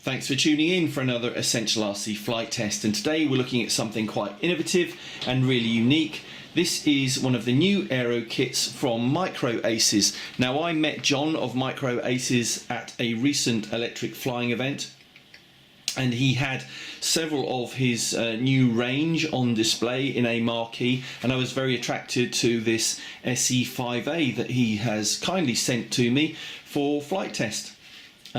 Thanks for tuning in for another Essential RC flight test, and today we're looking at something quite innovative and really unique. This is one of the new aero kits from MICROACES. Now, I met John of MICROACES at a recent electric flying event, and he had several of his new range on display in a marquee, and I was very attracted to this SE5a that he has kindly sent to me for flight test.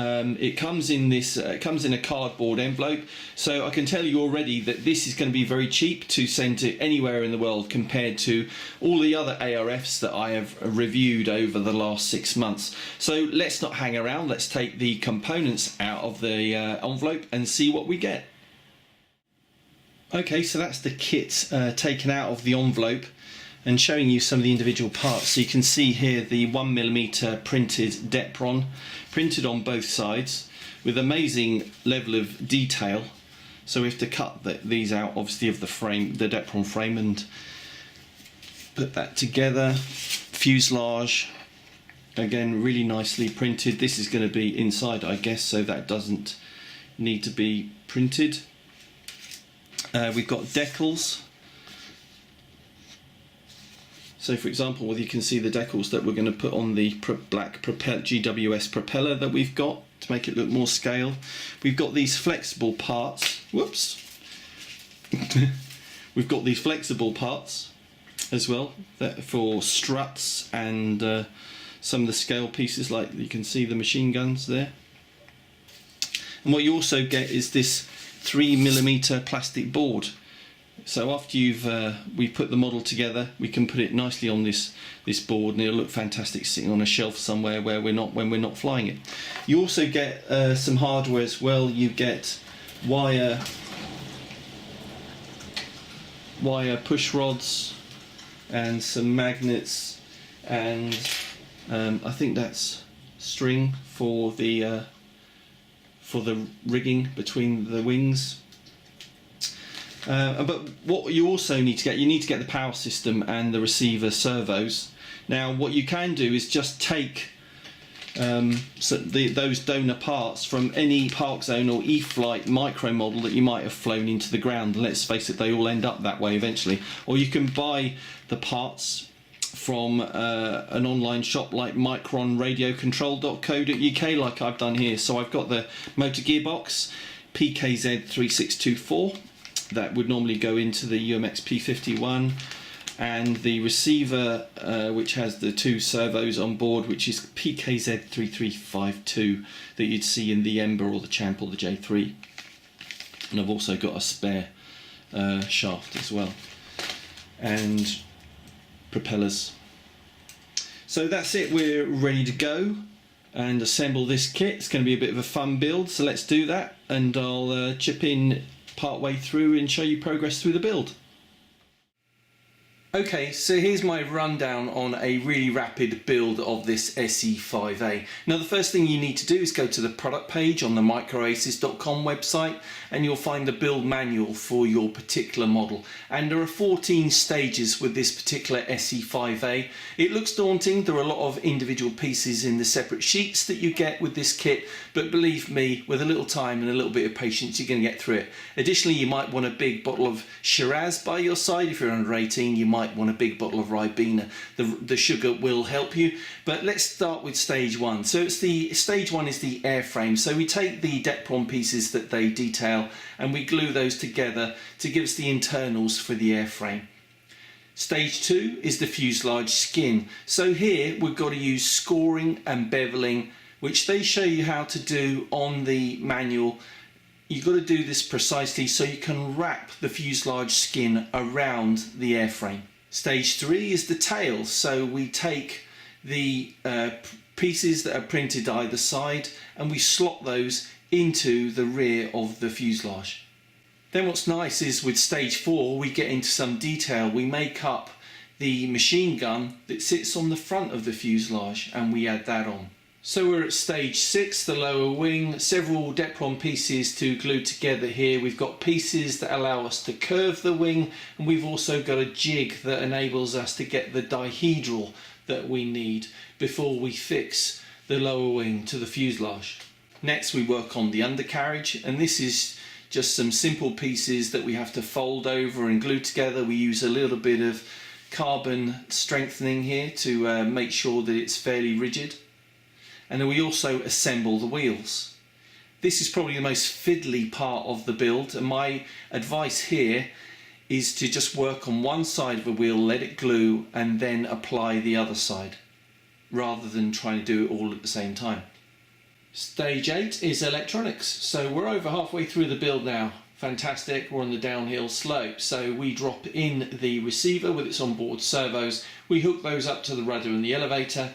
It comes in a cardboard envelope, so I can tell you already that this is going to be very cheap to send to anywhere in the world compared to all the other ARFs that I have reviewed over the last 6 months. So let's not hang around, let's take the components out of the envelope and see what we get. Okay, so that's the kit taken out of the envelope and showing you some of the individual parts. So you can see here the 1mm printed Depron, printed on both sides with amazing level of detail. So we have to cut these out obviously of the frame, the Depron frame, and put that together. Fuselage, again really nicely printed. This is going to be inside, I guess, so that doesn't need to be printed. We've got decals. So for example, you can see the decals that we're going to put on the black GWS propeller that we've got to make it look more scale. We've got these flexible parts. Whoops. We've got these flexible parts as well for struts and some of the scale pieces, like you can see the machine guns there. And what you also get is this 3mm plastic board. So after we put the model together, we can put it nicely on this board, and it'll look fantastic sitting on a shelf somewhere where when we're not flying it. You also get some hardware as well. You get wire push rods and some magnets, and I think that's string for the rigging between the wings. But what you also need to get, the power system and the receiver servos. Now what you can do is just take those donor parts from any Park Zone or E-Flight micro model that you might have flown into the ground. Let's face it, they all end up that way eventually. Or you can buy the parts from an online shop like micronradiocontrol.co.uk, like I've done here. So I've got the motor gearbox PKZ3624 that would normally go into the UMX P51, and the receiver which has the 2 servos on board, which is PKZ3352 that you'd see in the Ember or the Champ or the J3. And I've also got a spare shaft as well, and propellers. So that's it, we're ready to go and assemble this kit. It's going to be a bit of a fun build, so let's do that, and I'll chip in part way through and show you progress through the build. Okay, so here's my rundown on a really rapid build of this SE5a. Now the first thing you need to do is go to the product page on the microaces.com website, and you'll find the build manual for your particular model. And there are 14 stages with this particular SE5a. It looks daunting. There are a lot of individual pieces in the separate sheets that you get with this kit, but believe me, with a little time and a little bit of patience, you're going to get through it. Additionally, you might want a big bottle of Shiraz by your side. If you're under 18, you might want a big bottle of Ribena. The sugar will help you. But let's start with stage 1. So stage 1 is the airframe. So we take the Depron pieces that they detail and we glue those together to give us the internals for the airframe. Stage 2 is the fuselage skin. So here we've got to use scoring and beveling, which they show you how to do on the manual. You've got to do this precisely so you can wrap the fuselage skin around the airframe. Stage 3 is the tail. So we take the pieces that are printed either side and we slot those into the rear of the fuselage. Then what's nice is with stage 4 we get into some detail. We make up the machine gun that sits on the front of the fuselage and we add that on. So we're at stage 6, the lower wing. Several Depron pieces to glue together here. We've got pieces that allow us to curve the wing, and we've also got a jig that enables us to get the dihedral that we need before we fix the lower wing to the fuselage. Next we work on the undercarriage, and this is just some simple pieces that we have to fold over and glue together. We use a little bit of carbon strengthening here to make sure that it's fairly rigid. And then we also assemble the wheels. This is probably the most fiddly part of the build, and my advice here is to just work on one side of a wheel, let it glue, and then apply the other side, rather than trying to do it all at the same time. Stage 8 is electronics. So we're over halfway through the build now. Fantastic, we're on the downhill slope. So we drop in the receiver with its onboard servos, we hook those up to the rudder and the elevator,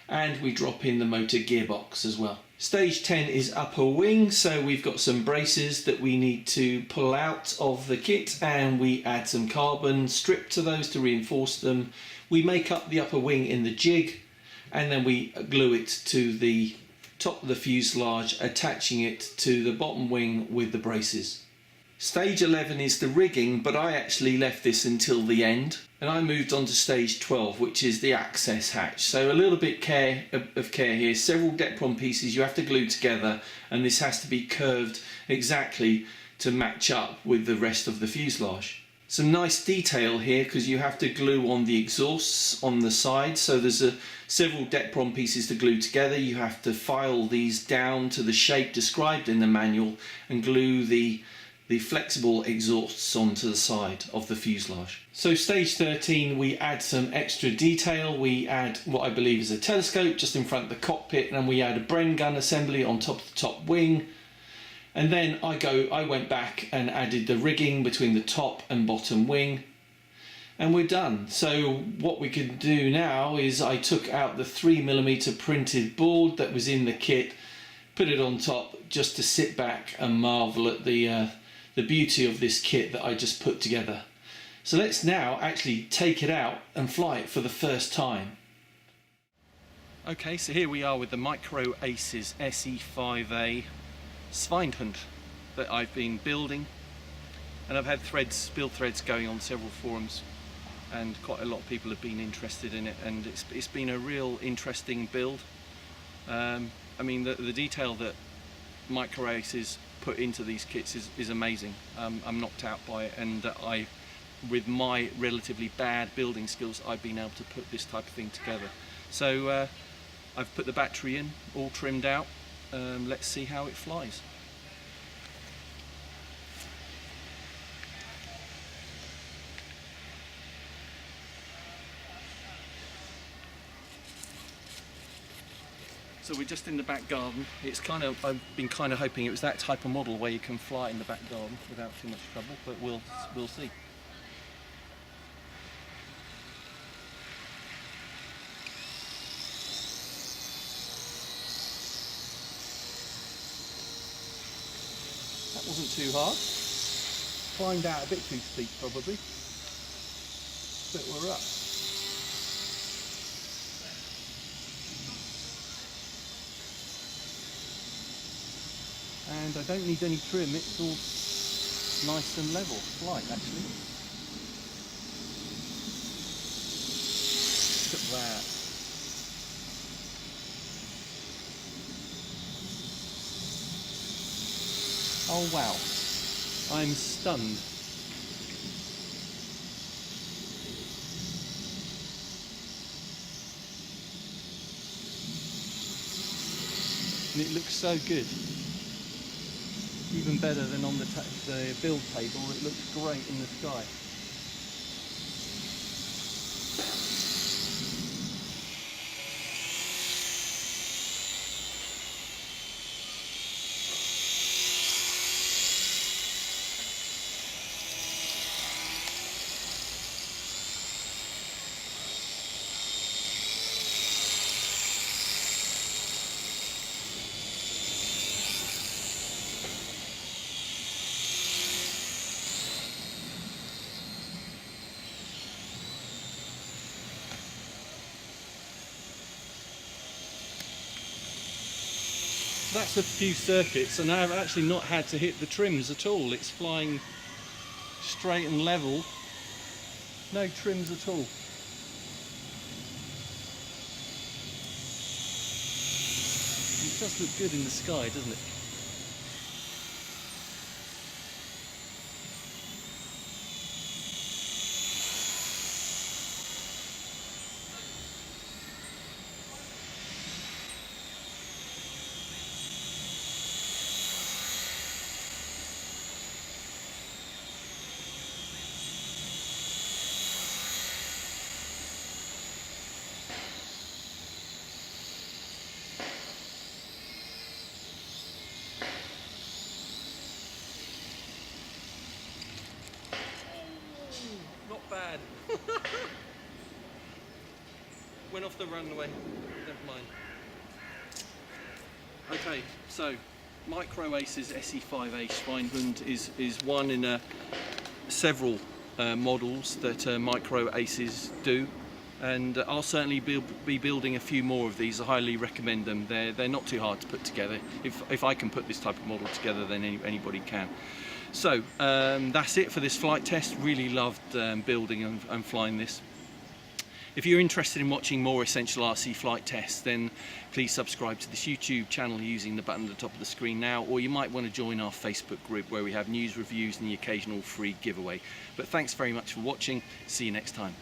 and we drop in the motor gearbox as well. Stage 10 is upper wing, so we've got some braces that we need to pull out of the kit, and we add some carbon strip to those to reinforce them. We make up the upper wing in the jig, and then we glue it to the top of the fuselage, attaching it to the bottom wing with the braces. Stage 11 is the rigging, but I actually left this until the end, and I moved on to stage 12, which is the access hatch. So a little bit of care here. Several Depron pieces you have to glue together, and this has to be curved exactly to match up with the rest of the fuselage. Some nice detail here, because you have to glue on the exhausts on the side. So there's several Depron pieces to glue together. You have to file these down to the shape described in the manual and glue the flexible exhausts onto the side of the fuselage. So stage 13, we add some extra detail. We add what I believe is a telescope just in front of the cockpit, and we add a Bren gun assembly on top of the top wing. And then I went back and added the rigging between the top and bottom wing, and we're done. So what we can do now is I took out the 3mm printed board that was in the kit, put it on top just to sit back and marvel at the beauty of this kit that I just put together. So let's now actually take it out and fly it for the first time. Okay, so here we are with the MICROACES SE5a Schweinhund that I've been building, and I've had build threads going on several forums, and quite a lot of people have been interested in it, and it's been a real interesting build. I mean, the detail that MICROACES put into these kits is amazing. I'm knocked out by it, and with my relatively bad building skills, I've been able to put this type of thing together. So I've put the battery in, all trimmed out. Let's see how it flies. So we're just in the back garden. I've been kind of hoping it was that type of model where you can fly in the back garden without too much trouble, but we'll see. That wasn't too hard. Climbed out a bit too steep probably, but we're up. And I don't need any trim, it's all nice and level flight actually. Look at that. Oh wow, I'm stunned. And it looks so good. Even better than on the build table. It looks great in the sky. That's a few circuits, and I've actually not had to hit the trims at all. It's flying straight and level, no trims at all. does look good in the sky, doesn't it? Not bad. Went off the runway, never mind. Okay, so MICROACES SE5a Schweinhund is one in several models that MICROACES do, and I'll certainly be building a few more of these. I highly recommend them. They're not too hard to put together. If I can put this type of model together, then anybody can. So that's it for this flight test. Really loved building and flying this. If you're interested in watching more Essential RC flight tests, then please subscribe to this YouTube channel using the button at the top of the screen now, or you might want to join our Facebook group where we have news, reviews and the occasional free giveaway. But thanks very much for watching. See you next time.